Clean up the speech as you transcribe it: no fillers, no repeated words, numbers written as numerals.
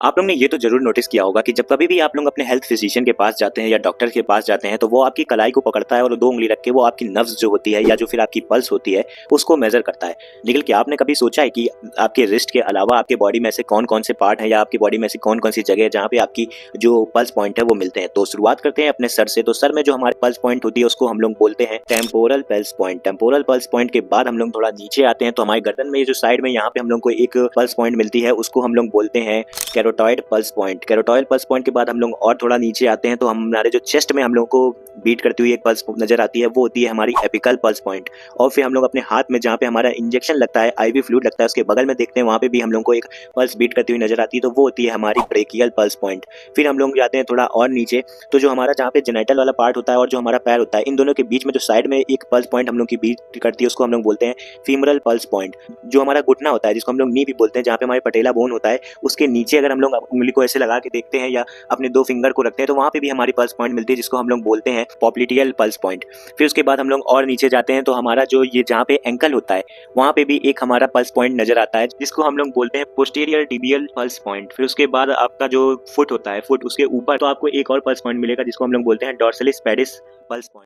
आप लोग ने ये तो ज़रूर नोटिस किया होगा कि जब कभी भी आप लोग अपने हेल्थ फिजिशियन के पास जाते हैं या डॉक्टर के पास जाते हैं तो वो आपकी कलाई को पकड़ता है और 2 उँगली रख के वो आपकी नब्ज़ जो होती है या जो फिर आपकी पल्स होती है उसको मेज़र करता है। लेकिन क्या आपने कभी सोचा है कि आपके रिस्ट के अलावा आपके बॉडी में ऐसे कौन-कौन से पार्ट हैं या आपकी बॉडी में ऐसी कौन-कौन सी जगह है जहाँ पे आपकी जो पल्स पॉइंट है वो मिलते हैं? तो शुरुआत करते हैं अपने सर से। तो सर में जो हमारी पल्स पॉइंट होती है उसको हम लोग बोलते हैं temporal pulse point. Temporal pulse point के बाद हम लोग थोड़ा नीचे आते हैं तो हमारे गर्दन में ये जो साइड में यहाँ पे हम लोग को एक पल्स पॉइंट मिलती है उसको हम लोग बोलते हैं कैरोटॉइड पल्स पॉइंट। कैरोटॉइड पल्स पॉइंट के बाद हम लोग और थोड़ा नीचे आते हैं तो हमारे जो चेस्ट में हम लोग को बीट करती हुई एक पल्स नजर आती है वो होती है हमारी एपिकल पल्स पॉइंट। और फिर हम लोग अपने हाथ में जहाँ पे हमारा इंजेक्शन लगता है, आईवी फ्लूइड लगता है, उसके बगल में देखते हैं वहाँ पे भी हम लोग को एक पल्स बीट करती हुई नजर आती है तो वो होती है हमारी ब्रेकियल पल्स पॉइंट। फिर हम लोग जाते हैं थोड़ा और नीचे तो जो हमारा जहाँ पे जेनिटल वाला पार्ट होता है और जो हमारा पैर होता है इन दोनों के बीच में जो साइड में एक पल्स पॉइंट हम लोग की बीट करती है उसको हम लोग बोलते हैं फीमरल पल्स पॉइंट। जो हमारा घुटना होता है जिसको हम लोग नी भी बोलते हैं, जहाँ पे हमारे पटेला बोन होता है उसके नीचे अगर हम लोग उंगली को ऐसे लगा के देखते हैं या अपने 2 फिंगर को रखते हैं तो वहाँ पे भी हमारी पल्स पॉइंट मिलती है जिसको हम लोग बोलते हैं पॉप्लिटियल पल्स पॉइंट। फिर उसके बाद हम लोग और नीचे जाते हैं तो हमारा जो ये जहाँ पे एंकल होता है वहाँ पे भी एक हमारा पल्स पॉइंट नजर आता है जिसको हम लोग बोलते हैं पोस्टीरियर टिबियल पल्स पॉइंट। फिर उसके बाद आपका जो फुट होता है, फुट उसके ऊपर तो आपको एक और पल्स पॉइंट मिलेगा जिसको हम लोग बोलते हैं डॉर्सलिस पेडिस पल्स पॉइंट।